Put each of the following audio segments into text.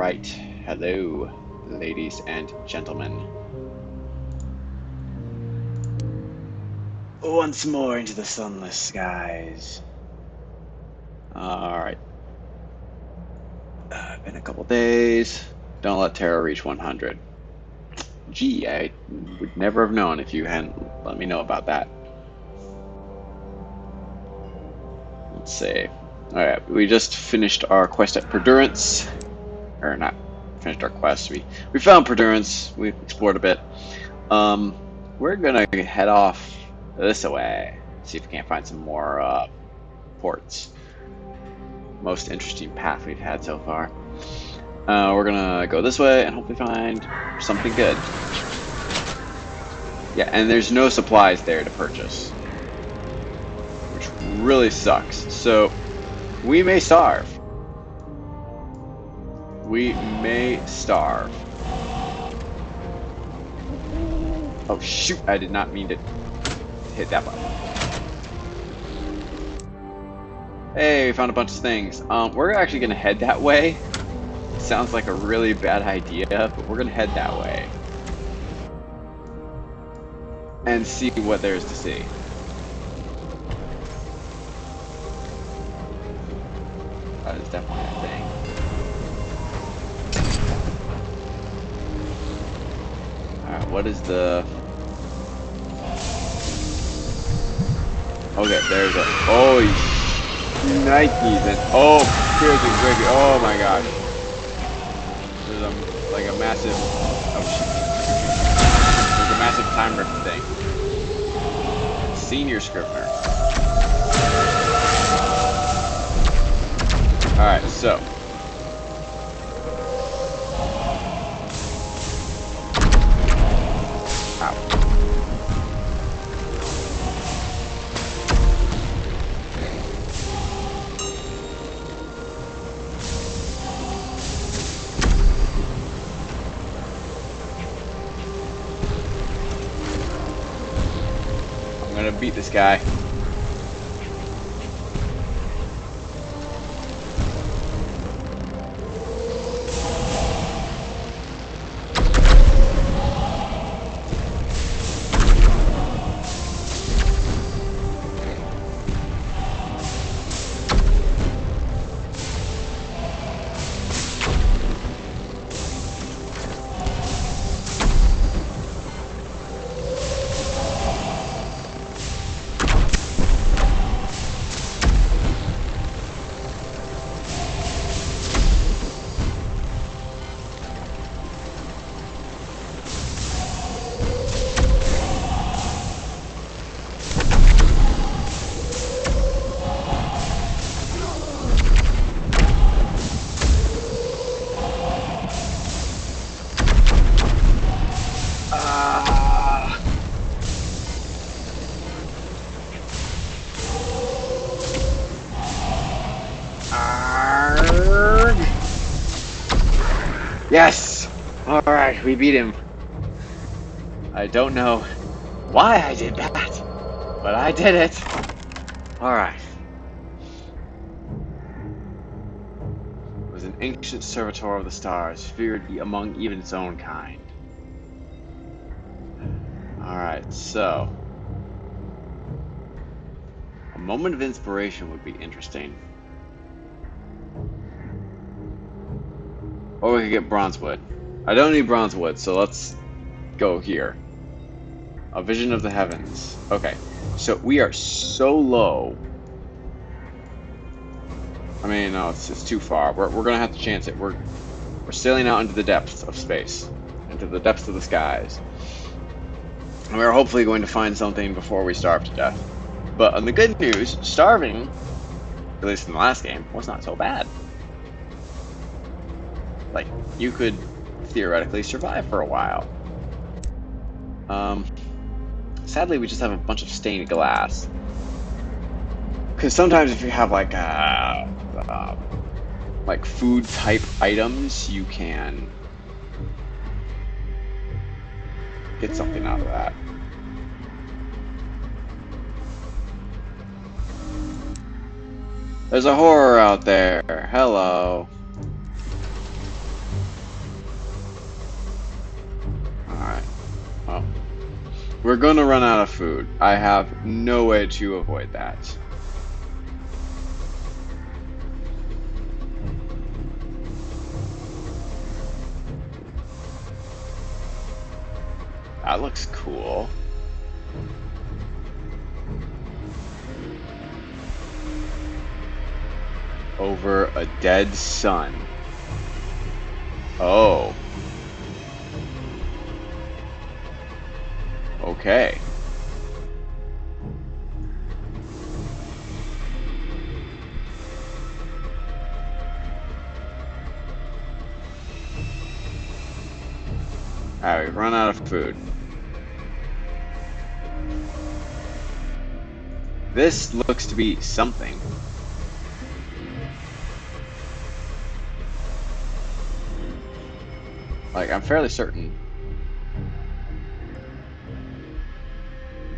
Alright, hello, ladies and gentlemen. Once more into the sunless skies. Alright. Been a couple days. Don't let Terra reach 100. Gee, I would never have known if you hadn't let me know about that. Let's see. Alright, we just finished our quest at Perdurance. Or not finished our quest. We found Perdurance. We explored a bit. We're gonna head off this way. See if we can't find some more ports. Most interesting path we've had so far. We're gonna go this way and hopefully find something good. Yeah, and there's no supplies there to purchase, which really sucks. So we may starve. We may starve. Oh shoot, I did not mean to hit that button. Hey, we found a bunch of things. We're actually gonna head that way. Sounds like a really bad idea, but we're gonna head that way. And see what there is to see. That is definitely a thing. Alright, what is the... Okay, there's a... Oh, Nikes and... Oh, seriously, gravy. Oh my gosh. There's like a massive... Oh shit. There's a massive time rip thing. Senior Scrivener. Alright, so... I'm gonna beat this guy. Yes! Alright, we beat him. I don't know why I did that, but I did it. Alright. It was an ancient servitor of the stars, feared among even its own kind. Alright, so... a moment of inspiration would be interesting. Or we could get bronzewood. I don't need bronzewood, so let's go here. A vision of the heavens. Okay, so we are so low. I mean, no, it's too far. We're gonna have to chance it. We're sailing out into the depths of space, into the depths of the skies, and we're hopefully going to find something before we starve to death. But on the good news, starving, at least in the last game, was not so bad. Like, you could theoretically survive for a while. Sadly, we just have a bunch of stained glass. Because sometimes if you have like food type items, you can get something out of that. There's a horror out there. Hello. We're gonna run out of food. I have no way to avoid that. That looks cool. Over a dead sun. Oh. Okay. Alright, we've run out of food. This looks to be something. Like, I'm fairly certain.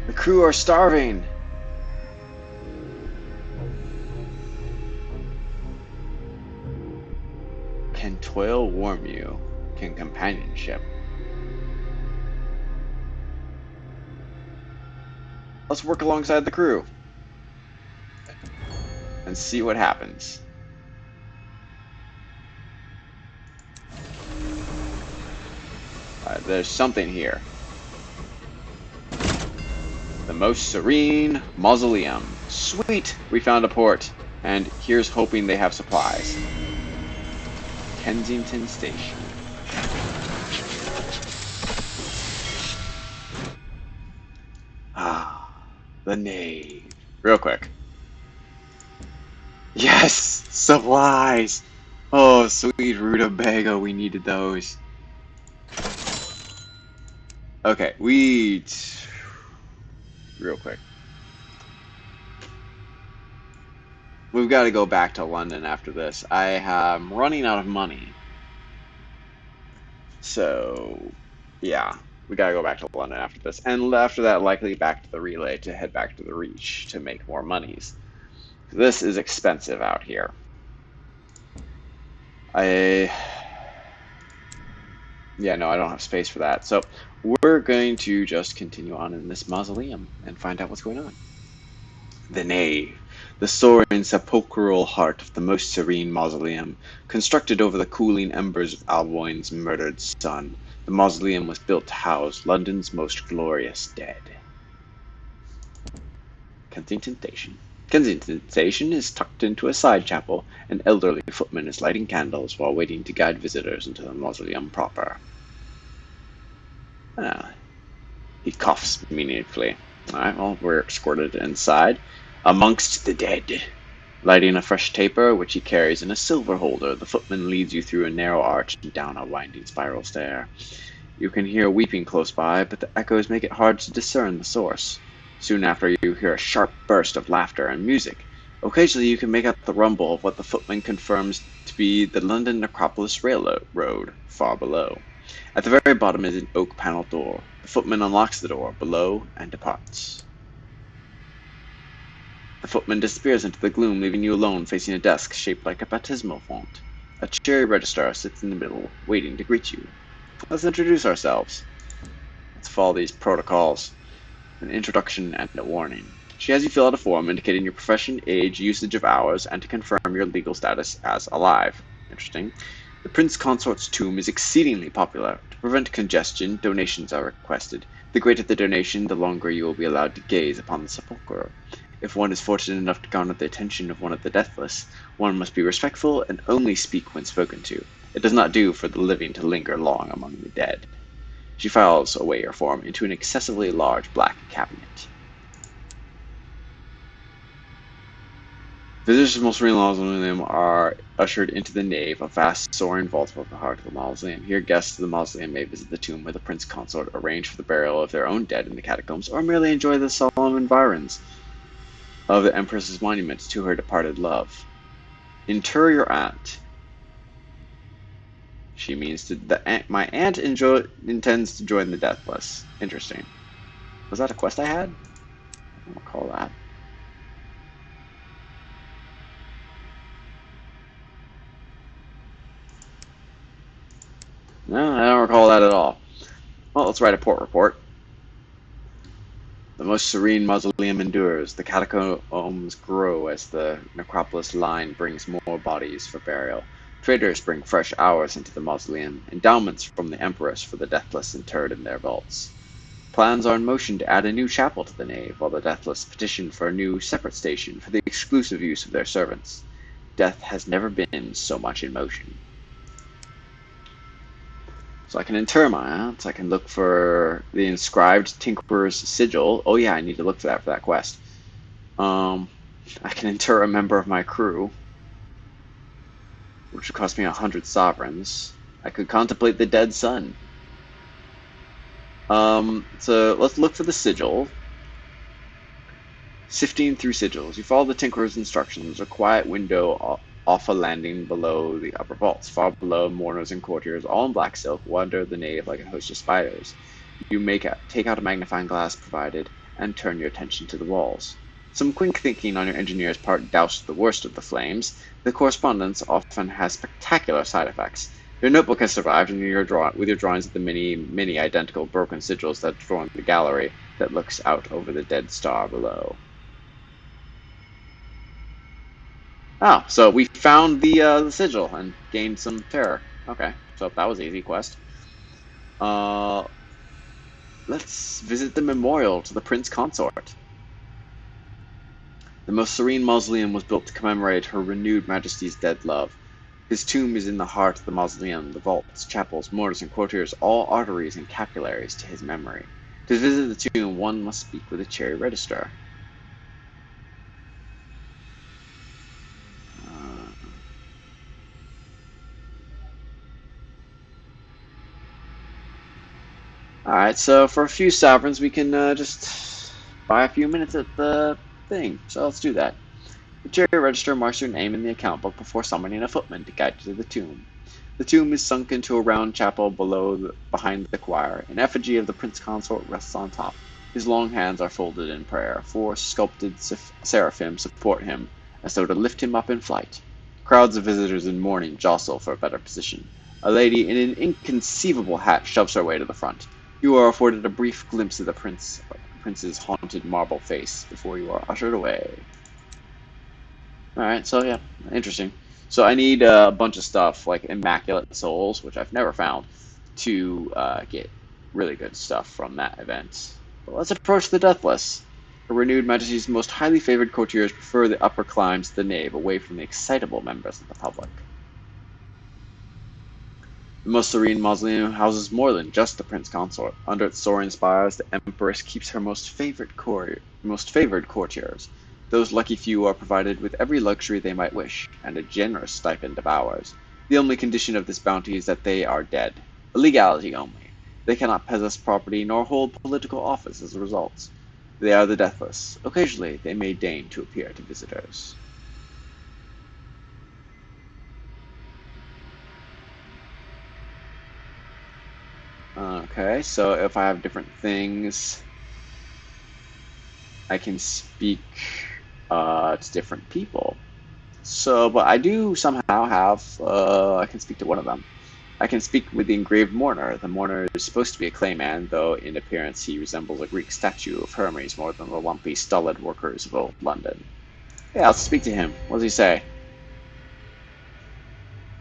The crew are starving! Can toil warm you? Can companionship? Let's work alongside the crew and see what happens. There's something here. The most serene mausoleum. Sweet! We found a port, and here's hoping they have supplies. Kensington Station. Ah, the nave. Real quick. Yes! Supplies! Oh, sweet rutabaga, we needed those. Okay, real quick. We've got to go back to London after this. I am running out of money. So, yeah. We gotta go back to London after this. And after that, likely back to the Relay to head back to the Reach to make more monies. This is expensive out here. Yeah, no, I don't have space for that. So we're going to just continue on in this mausoleum and find out what's going on. The nave, the soaring sepulchral heart of the most serene mausoleum, constructed over the cooling embers of Alboin's murdered son. The mausoleum was built to house London's most glorious dead. Kensington Station. Kensington Station is tucked into a side chapel. An elderly footman is lighting candles while waiting to guide visitors into the mausoleum proper. Ah, he coughs meaningfully. Alright, well, we're escorted inside. Amongst the dead. Lighting a fresh taper, which he carries in a silver holder, the footman leads you through a narrow arch and down a winding spiral stair. You can hear weeping close by, but the echoes make it hard to discern the source. Soon after, you hear a sharp burst of laughter and music. Occasionally, you can make out the rumble of what the footman confirms to be the London Necropolis Railroad far below. At the very bottom is an oak-paneled door. The footman unlocks the door below and departs. The footman disappears into the gloom, leaving you alone facing a desk shaped like a baptismal font. A cherry registrar sits in the middle, waiting to greet you. Let's introduce ourselves. Let's follow these protocols. An introduction and a warning. She has you fill out a form indicating your profession, age, usage of hours, and to confirm your legal status as alive. Interesting. The Prince Consort's tomb is exceedingly popular. To prevent congestion, donations are requested. The greater the donation, the longer you will be allowed to gaze upon the sepulchre. If one is fortunate enough to garner the attention of one of the deathless, one must be respectful and only speak when spoken to. It does not do for the living to linger long among the dead. She files away your form into an excessively large black cabinet. Visitors to the most serene mausoleum are ushered into the nave, a vast soaring vault above the heart of the mausoleum. Here, guests of the mausoleum may visit the tomb where the prince consort arranged for the burial of their own dead in the catacombs, or merely enjoy the solemn environs of the empress's monument to her departed love. Inter your aunt. She means to my aunt intends to join the deathless. Interesting. Was that a quest I had? I don't recall that. No, I don't recall that at all. Well, let's write a port report. most serene mausoleum endures. The catacombs grow as the necropolis line brings more bodies for burial. Traders bring fresh hours into the mausoleum, endowments from the empress for the deathless interred in their vaults. Plans are in motion to add a new chapel to the nave, while the deathless petition for a new separate station for the exclusive use of their servants. Death has never been so much in motion. So I can inter mine, so I can look for the inscribed Tinkerer's sigil. Oh yeah, I need to look for that quest. I can inter a member of my crew, which would cost me 100 sovereigns. I could contemplate the dead sun. So let's look for the sigil. Sifting through sigils, you follow the Tinkerer's instructions. A quiet window off a landing below the upper vaults. Far below, mourners and courtiers, all in black silk, wander the nave like a host of spiders. You take out a magnifying glass provided and turn your attention to the walls. Some quick thinking on your engineer's part doused the worst of the flames. The correspondence often has spectacular side effects. Your notebook has survived, and with your drawings of the many identical broken sigils that adorn the gallery that looks out over the dead star below. Oh, so we found the sigil and gained some terror. Okay, so that was an easy quest. Let's visit the memorial to the Prince Consort. The most serene mausoleum was built to commemorate Her Renewed Majesty's dead love. His tomb is in the heart of the mausoleum, the vaults, chapels, mourners, and courtiers, all arteries and capillaries to his memory. To visit the tomb, one must speak with a cherry register. Alright, so for a few sovereigns, we can just buy a few minutes at the thing. So let's do that. The cherry register marks your name in the account book before summoning a footman to guide you to the tomb. The tomb is sunk into a round chapel behind the choir. An effigy of the Prince Consort rests on top. His long hands are folded in prayer. 4 sculpted seraphim support him, as though to lift him up in flight. Crowds of visitors in mourning jostle for a better position. A lady in an inconceivable hat shoves her way to the front. You are afforded a brief glimpse of the prince's haunted marble face before you are ushered away. Alright, so yeah, interesting. So I need a bunch of stuff, like Immaculate Souls, which I've never found, to get really good stuff from that event. But let's approach the Deathless. Her Renewed Majesty's most highly favored courtiers prefer the upper climbs to the nave, away from the excitable members of the public. The most serene mausoleum houses more than just the Prince Consort. Under its soaring spires, the Empress keeps her most favored courtiers. Those lucky few are provided with every luxury they might wish, and a generous stipend of hours. The only condition of this bounty is that they are dead. A legality only. They cannot possess property nor hold political office as a result. They are the deathless. Occasionally, they may deign to appear to visitors. Okay, so if I have different things, I can speak to different people. So, but I do somehow have, I can speak to one of them. I can speak with the engraved mourner. The mourner is supposed to be a clayman, though in appearance he resembles a Greek statue of Hermes more than the lumpy, stolid workers of old London. Yeah, I'll speak to him. What does he say?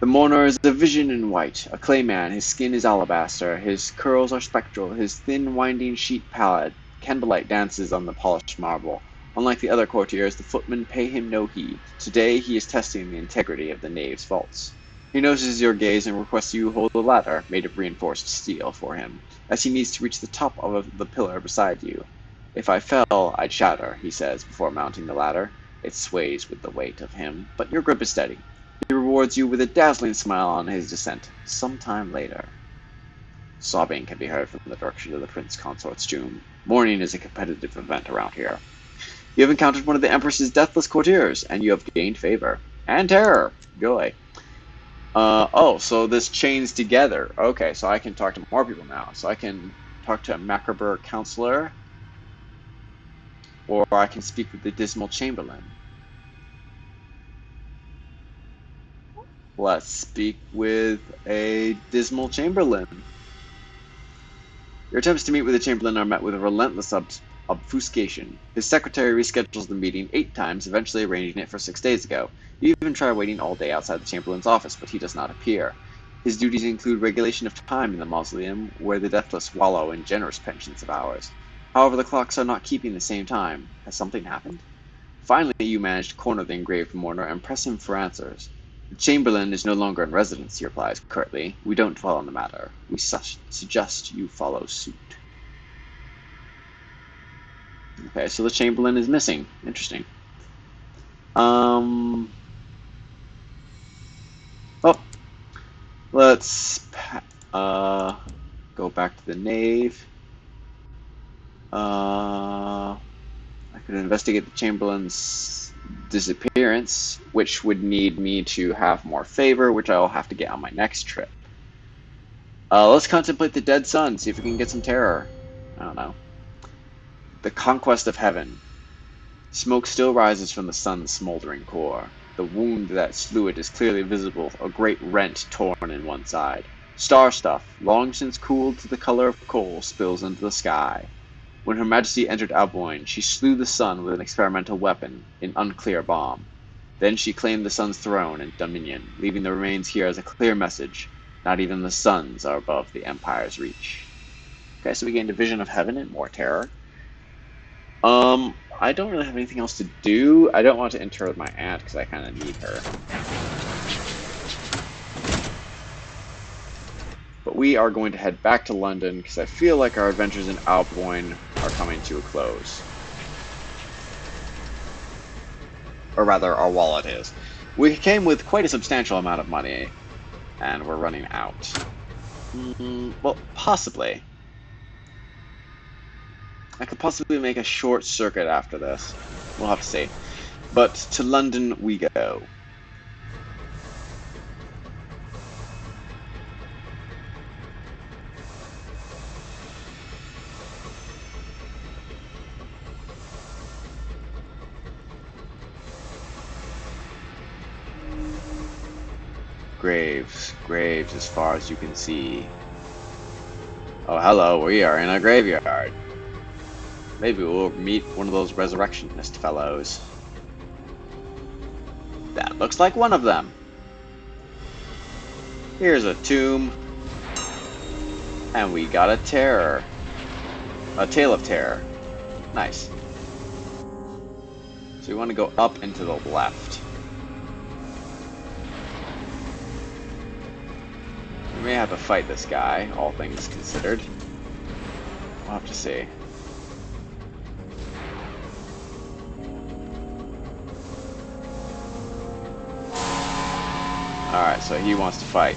The mourner is a vision in white, a clayman. His skin is alabaster, his curls are spectral, his thin, winding sheet pallid. Candlelight dances on the polished marble. Unlike the other courtiers, the footmen pay him no heed. Today he is testing the integrity of the nave's vaults. He notices your gaze and requests you hold a ladder, made of reinforced steel, for him, as he needs to reach the top of the pillar beside you. If I fell, I'd shatter, he says, before mounting the ladder. It sways with the weight of him, but your grip is steady. He rewards you with a dazzling smile on his descent. Sometime later. Sobbing can be heard from the direction of the Prince Consort's tomb. Mourning is a competitive event around here. You have encountered one of the Empress's deathless courtiers, and you have gained favor. And terror. Joy. Oh, so this chains together. Okay, so I can talk to more people now. So I can talk to a Macabre counselor, or I can speak with the Dismal Chamberlain. Let's speak with a Dismal Chamberlain. Your attempts to meet with the Chamberlain are met with relentless obfuscation. His secretary reschedules the meeting 8 times, eventually arranging it for 6 days ago. You even try waiting all day outside the Chamberlain's office, but he does not appear. His duties include regulation of time in the mausoleum, where the deathless wallow in generous pensions of hours. However, the clocks are not keeping the same time. Has something happened? Finally, you manage to corner the engraved mourner and press him for answers. The Chamberlain is no longer in residence, he replies curtly. We don't dwell on the matter. We suggest you follow suit. Okay, so the Chamberlain is missing. Interesting. Oh, let's go back to the nave. I could investigate the Chamberlain's disappearance, which would need me to have more favor, which I'll have to get on my next trip. Let's contemplate the dead sun, see if we can get some terror. I don't know. The conquest of heaven. Smoke still rises from the sun's smoldering core. The wound that slew it is clearly visible, a great rent torn in one side. Star stuff, long since cooled to the color of coal, spills into the sky. When Her Majesty entered Alboin, she slew the sun with an experimental weapon, an unclear bomb. Then she claimed the sun's throne and dominion, leaving the remains here as a clear message. Not even the suns are above the Empire's reach. Okay, so we gained a vision of heaven and more terror. I don't really have anything else to do. I don't want to inter with my aunt because I kind of need her. But we are going to head back to London because I feel like our adventures in Alboin are coming to a close. Or rather, our wallet is. We came with quite a substantial amount of money, and we're running out. Well, possibly. I could possibly make a short circuit after this. We'll have to see. But to London we go. Graves. Graves as far as you can see. Oh, hello. We are in a graveyard. Maybe we'll meet one of those resurrectionist fellows. That looks like one of them. Here's a tomb. And we got a terror. A tale of terror. Nice. So we want to go up and to the left. We may have to fight this guy, all things considered. We'll have to see. Alright, so he wants to fight.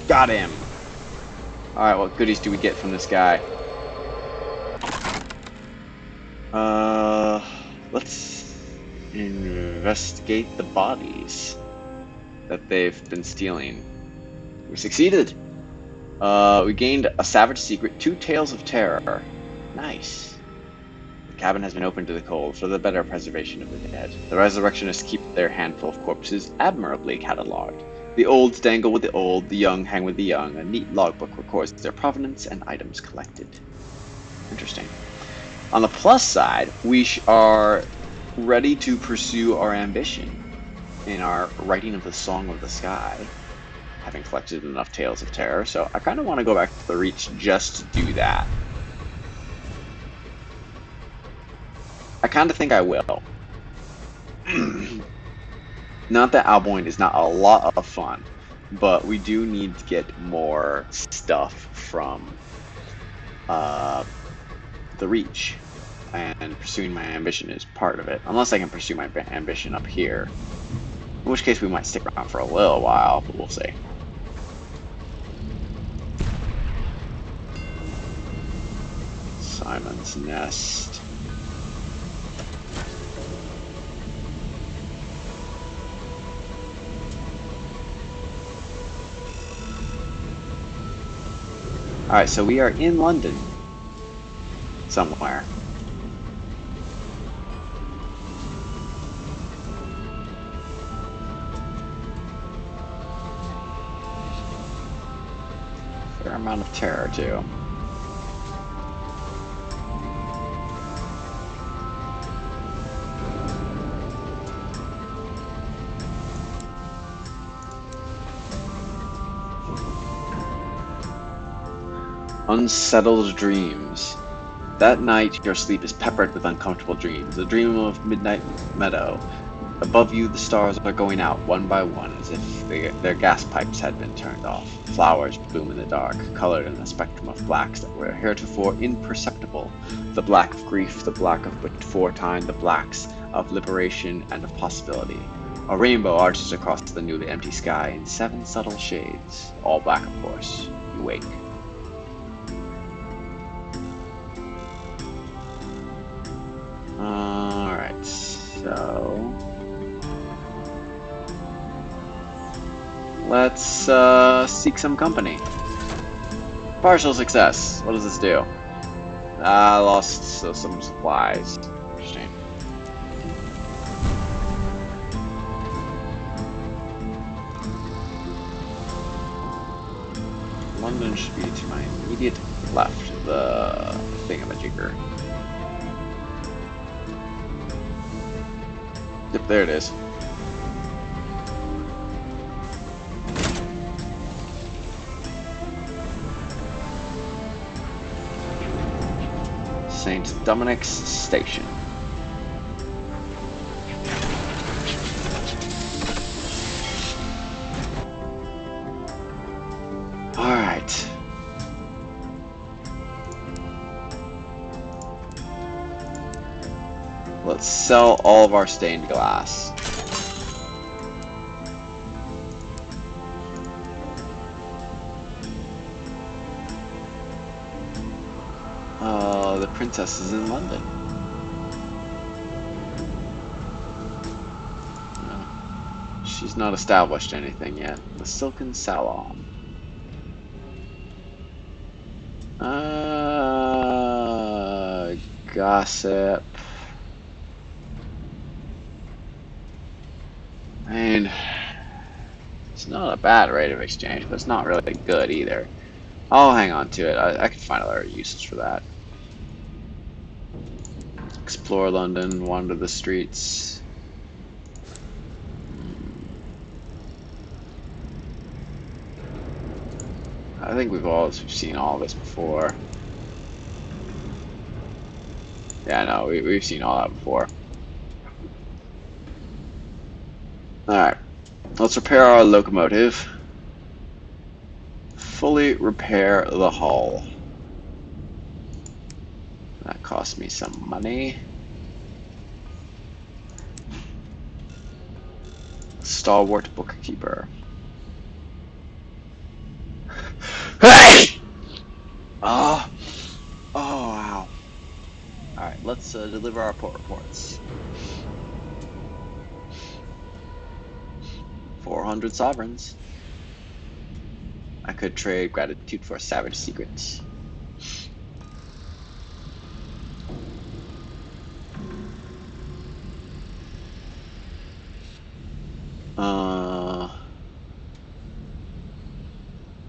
Got him! Alright, what goodies do we get from this guy? Let's investigate the bodies that they've been stealing. We succeeded! We gained a savage secret, 2 tales of terror. Nice. The cabin has been opened to the cold for the better preservation of the dead. The resurrectionists keep their handful of corpses admirably catalogued. The old dangle with the old, the young hang with the young. A neat logbook records their provenance and items collected. Interesting. On the plus side, we are ready to pursue our ambition in our writing of the Song of the Sky, having collected enough tales of terror. So I kind of want to go back to the Reach just to do that. I kind of think I will. Not that Alboin is not a lot of fun, but we do need to get more stuff from the Reach, and pursuing my ambition is part of it. Unless I can pursue my ambition up here, in which case we might stick around for a little while, but we'll see. Simon's Nest. Alright, so we are in London. Somewhere. Fair amount of terror, too. Unsettled dreams. That night, your sleep is peppered with uncomfortable dreams. A dream of midnight meadow. Above you, the stars are going out one by one as if their gas pipes had been turned off. Flowers bloom in the dark, colored in a spectrum of blacks that were heretofore imperceptible. The black of grief, the black of beforetime, the blacks of liberation and of possibility. A rainbow arches across the newly empty sky in 7 subtle shades. All black, of course. You wake. Alright, so... let's seek some company. Partial success. What does this do? I lost some supplies. Interesting. London should be to my immediate left, the thingamajigger. Yep, there it is. St. Dominic's Station. Alright. Let's sell all of our stained glass. The princess is in London. No, she's not established anything yet. The Silken Salon. Gossip. I mean, it's not a bad rate of exchange, but it's not really good either. I'll hang on to it. I can find other uses for that. Explore London, wander the streets. I think we've seen all this before. Yeah, no, we've seen all that before. Alright, let's repair our locomotive. Fully repair the hull. That cost me some money. Stalwart bookkeeper. Hey! Oh, wow. Alright, let's deliver our port reports. 400 sovereigns. I could trade gratitude for savage secrets.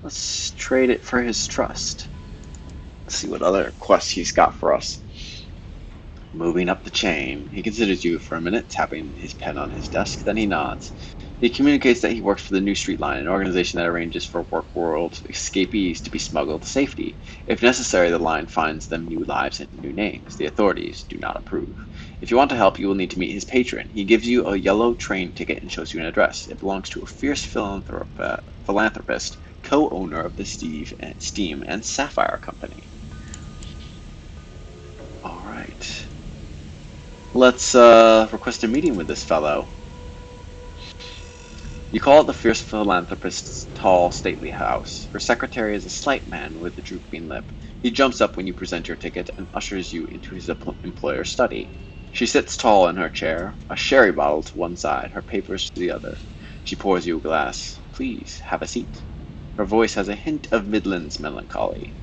Let's trade it for his trust. Let's see what other quests he's got for us. Moving up the chain. He considers you for a minute, tapping his pen on his desk, then he nods. He communicates that he works for the New Street Line, an organization that arranges for work world escapees to be smuggled to safety. If necessary, the line finds them new lives and new names. The authorities do not approve. If you want to help, you will need to meet his patron. He gives you a yellow train ticket and shows you an address. It belongs to a fierce philanthropist, co-owner of the Steam and Sapphire Company. Alright. Let's request a meeting with this fellow. You call at the fierce philanthropist's tall, stately house. Her secretary is a slight man with a drooping lip. He jumps up when you present your ticket and ushers you into his employer's study. She sits tall in her chair, a sherry bottle to one side, her papers to the other. She pours you a glass. Please, have a seat. Her voice has a hint of Midlands melancholy.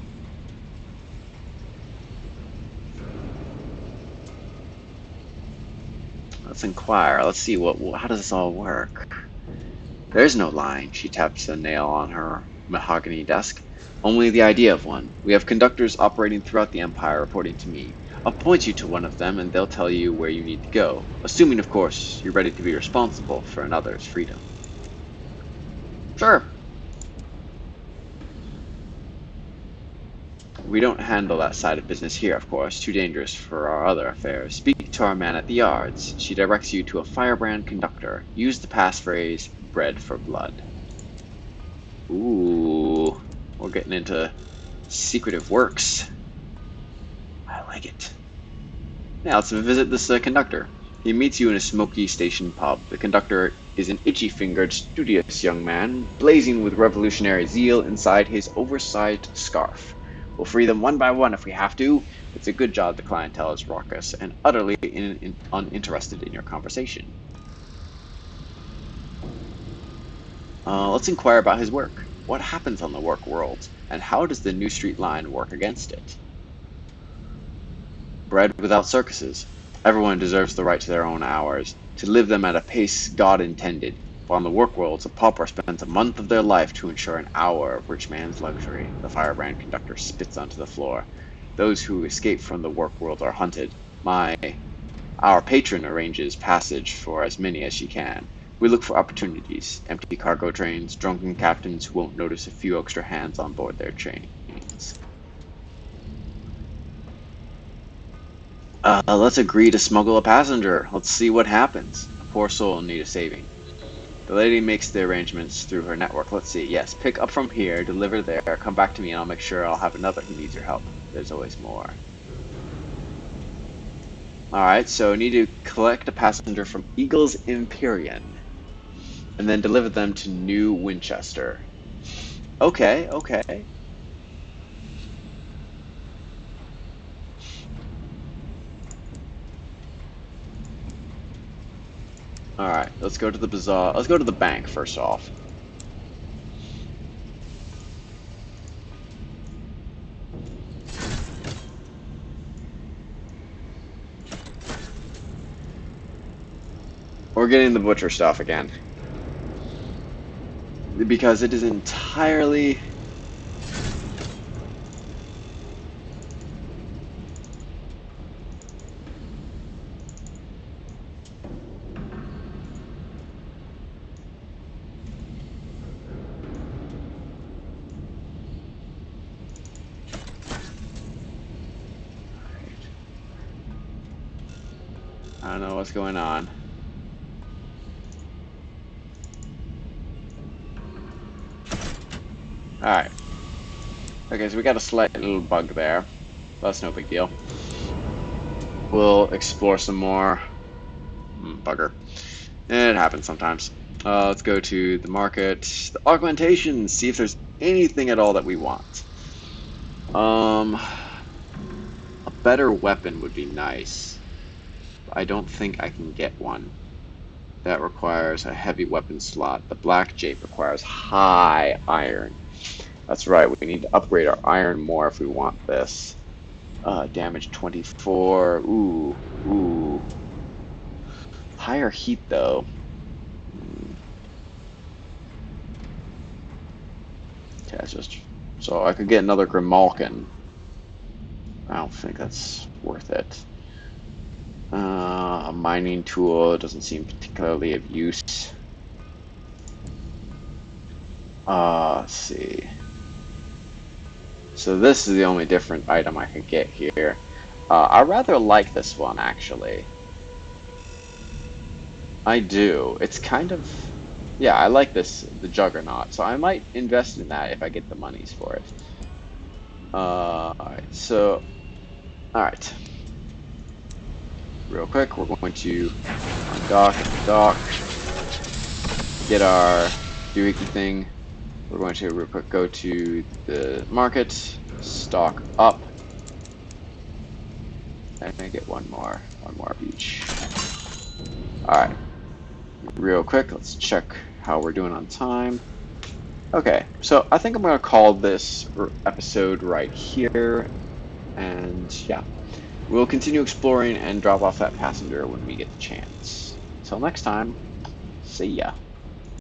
Let's inquire. Let's see how does this all work? There's no line. She taps a nail on her mahogany desk. Only the idea of one. We have conductors operating throughout the Empire reporting to me. I'll point you to one of them and they'll tell you where you need to go. Assuming, of course, you're ready to be responsible for another's freedom. Sure. We don't handle that side of business here, of course. Too dangerous for our other affairs. Speak to our man at the yards. She directs you to a firebrand conductor. Use the passphrase, "Bread for blood." Ooh, we're getting into secretive works. I like it. Now let's visit this conductor. He meets you in a smoky station pub. The conductor is an itchy-fingered, studious young man, blazing with revolutionary zeal inside his oversized scarf. We'll free them one by one if we have to. It's a good job the clientele is raucous and utterly uninterested in your conversation. Let's inquire about his work. What happens on the work world, and how does the New Street Line work against it? Bread without circuses. Everyone deserves the right to their own hours, to live them at a pace God intended. But on the work world, a pauper spends a month of their life to ensure an hour of rich man's luxury. The firebrand conductor spits onto the floor. Those who escape from the work world are hunted. Our patron arranges passage for as many as she can. We look for opportunities, empty cargo trains, drunken captains who won't notice a few extra hands on board their trains. Let's agree to smuggle a passenger. Let's see what happens. A poor soul in need of saving. The lady makes the arrangements through her network. Let's see. Yes, pick up from here, deliver there, come back to me, and I'll make sure I'll have another who needs your help. There's always more. Alright, so I need to collect a passenger from Eagles Empyrean and then deliver them to New Winchester. Okay, okay. Alright, let's go to the bazaar. Let's go to the bank first off. We're getting the butcher stuff again. Because it is entirely... I don't know what's going on. Alright. Okay, so we got a slight little bug there. That's no big deal. We'll explore some more. Bugger. It happens sometimes. Let's go to the market. The augmentations. See if there's anything at all that we want. A better weapon would be nice. I don't think I can get one. That requires a heavy weapon slot. The Black Jape requires high iron. That's right, we need to upgrade our iron more if we want this. Damage 24. Ooh. Higher heat though. Okay, that's just... So I could get another Grimalkin. I don't think that's worth it. A mining tool doesn't seem particularly of use. Let's see. So this is the only different item I could get here. I rather like this one, actually. I do. It's kind of... Yeah, I like this, the Juggernaut, so I might invest in that if I get the monies for it. Alright, so... Alright. Real quick, we're going to undock at the dock. get our doohickey thing, we're going to real quick go to the market, stock up, and get one more of each. Alright, real quick, let's check how we're doing on time. Okay, so I think I'm going to call this episode right here, and yeah, we'll continue exploring and drop off that passenger when we get the chance. Until next time, see ya.